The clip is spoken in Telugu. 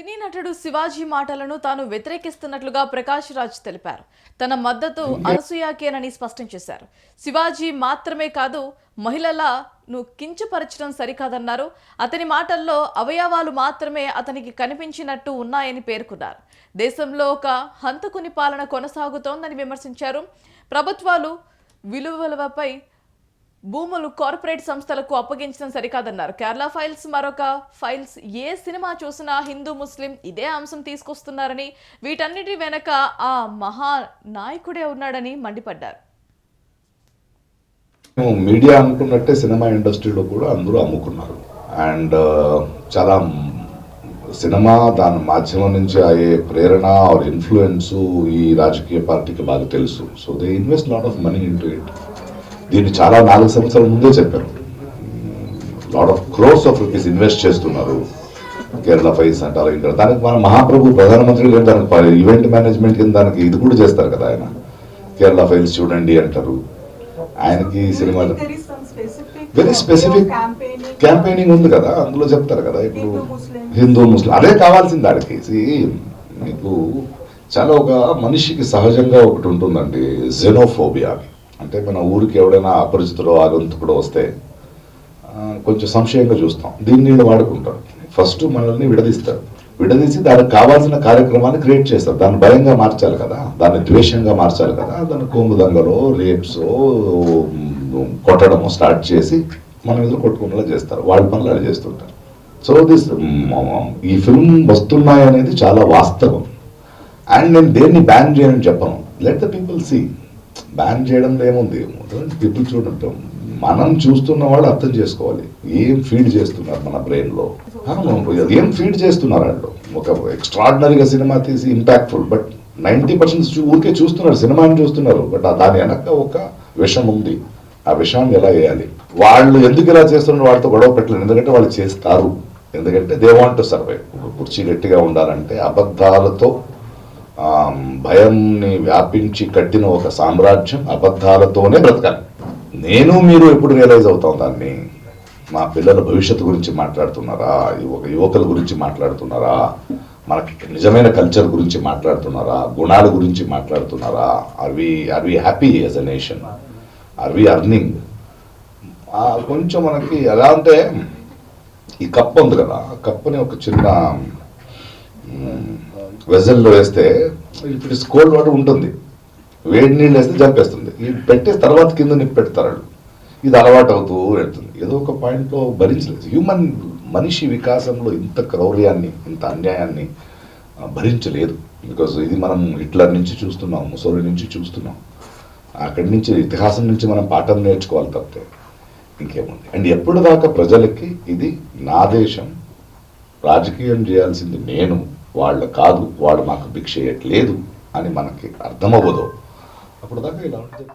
సినీ నటుడు శివాజీ మాటలను తాను వ్యతిరేకిస్తున్నట్లుగా ప్రకాష్ రాజ్ తెలిపారు. తన మద్దతు అనసూయకేనని స్పష్టం చేశారు. శివాజీ మాత్రమే కాదు, మహిళలను కించపరచడం సరికాదన్నారు. అతని మాటల్లో అవయవాలు మాత్రమే అతనికి కనిపించినట్టు ఉన్నాయని పేర్కొన్నారు. దేశంలో ఒక హంతకుని పాలన కొనసాగుతోందని విమర్శించారు. ప్రభుత్వాలు విలువలపై భూములు కార్పొరేట్ సంస్థలకు అప్పగించడం సరికాదన్నారు. కేరళ ఫైల్స్ మరొక ఫైల్స్ ఏ సినిమా చూసినా హిందూ ముస్లిం ఇదే అంశం తీసుకొస్తున్నారని, వీటన్నిటి వెనక ఆ మహా నాయకుడే ఉన్నాడని మండిపడ్డారు. మీడియా అనుకున్నట్టే సినిమా ఇండస్ట్రీలో కూడా అందరూ అమ్ముకున్నారు. అండ్ చాలా సినిమా దాని మాధ్యమం నుంచి అయ్యే ప్రేరణ ఆర్ ఇన్ఫ్లుయెన్స్ ఈ రాజకీయ పార్టీకి బాగా తెలుసు. So they invest lot of money into it. దీన్ని చాలా 4 సంవత్సరాల ముందే చెప్పారు. Lot of crores of rupees invest చేస్తున్నారు. కేరళ ఫైల్స్ అంటారు. ఇంకా దానికి మన మహాప్రభు ప్రధానమంత్రి గారు దానికి ఈవెంట్ మేనేజ్మెంట్ కింద దానికి ఇది కూడా చేస్తారు కదా. ఆయన కేరళ ఫైల్స్ చూడండి అంటారు. ఆయనకి సినిమా వెరీ స్పెసిఫిక్ క్యాంపెయినింగ్ ఉంది కదా, అందులో చెప్తారు కదా. ఇప్పుడు హిందూ ముస్లిం అదే కావాల్సింది దానికి. మీకు చాలా ఒక మనిషికి సహజంగా ఒకటి ఉంటుందండి, జెనోఫోబియా. అంటే మన ఊరికి ఎవడైనా అపరిచితుడో ఆగంతుకుడో వస్తే కొంచెం సంశయంగా చూస్తాం. దీన్ని వాడుకుంటారు. ఫస్ట్ మనల్ని విడదీసి దానికి కావాల్సిన కార్యక్రమాన్ని క్రియేట్ చేస్తారు. దాన్ని భయంగా మార్చాలి కదా, దాన్ని ద్వేషంగా మార్చాలి కదా. దాన్ని కోము దంగలో రేప్స్ కొట్టడము స్టార్ట్ చేసి మన మీద కొట్టుకునేలా చేస్తారు. వాళ్ళ పనులు అలా చేస్తుంటారు. సో ఈ ఫిల్మ్ వస్తున్నాయి అనేది చాలా వాస్తవం. అండ్ నేను దేన్ని బ్యాన్ చేయనని చెప్పను. Let the people see. Ban చేయడంలో ఏముంది, పీపుల్ చూడండి. మనం చూస్తున్న వాళ్ళు అర్థం చేసుకోవాలి ఏం ఫీడ్ చేస్తున్నారు మన బ్రెయిన్లో, ఏం ఫీడ్ చేస్తున్నారు. వాళ్ళు ఒక ఎక్స్ట్రాడినరీగా సినిమా తీసి ఇంపాక్ట్ఫుల్, బట్ 90% ఊరికే చూస్తున్నారు, సినిమాని చూస్తున్నారు. బట్ దాని వెనక ఒక విషం ఉంది. ఆ విషయాన్ని ఎలా వేయాలి, వాళ్ళు ఎందుకు ఇలా చేస్తున్నారు, వాళ్ళతో గొడవ పెట్టలేదు. ఎందుకంటే వాళ్ళు చేస్తారు. ఎందుకంటే దే వాంట్ టు సర్వైవ్. కుర్చీ గట్టిగా ఉండాలంటే అబద్ధాలతో భయంని వ్యాపించి కట్టిన ఒక సామ్రాజ్యం అబద్ధాలతోనే బ్రతకాలి. నేను మీరు ఎప్పుడు రియలైజ్ అవుతాం దాన్ని? మా పిల్లల భవిష్యత్తు గురించి మాట్లాడుతున్నారా, ఒక యువకుల గురించి మాట్లాడుతున్నారా, మనకి నిజమైన కల్చర్ గురించి మాట్లాడుతున్నారా, గుణాల గురించి మాట్లాడుతున్నారా? Are we happy as a nation? Are we earning? కొంచెం మనకి ఎలా అంటే, ఈ కప్పు ఉంది కదా, ఆ కప్పుని ఒక చిన్న వెజల్లో వేస్తే ఇప్పుడు కోల్డ్ వాటర్ ఉంటుంది, వేడి నీళ్ళు వేస్తే చంపేస్తుంది. ఇది పెట్టే తర్వాత కింద నిప్పు పెడతారు. ఇది అలవాటు అవుతూ వెళ్తుంది. ఏదో ఒక పాయింట్లో భరించలేదు. మనిషి వికాసంలో ఇంత క్రౌర్యాన్ని, ఇంత అన్యాయాన్ని భరించలేదు. బికాజ్ ఇది మనం హిట్లర్ నుంచి చూస్తున్నాం, ముసోలిని నుంచి చూస్తున్నాం. అక్కడి నుంచి ఇతిహాసం నుంచి మనం పాఠం నేర్చుకోవాలి తప్పితే ఇంకేముంది. అండ్ ఎప్పుడు దాకా ప్రజలకి ఇది నా దేశం, రాజకీయం చేయాల్సింది నేను, వాళ్ళు కాదు, వాడు మాకు భిక్ష చేయట్లేదు అని మనకి అర్థమవ్వదు, అప్పుడు దాకా ఇలా ఉంటుంది.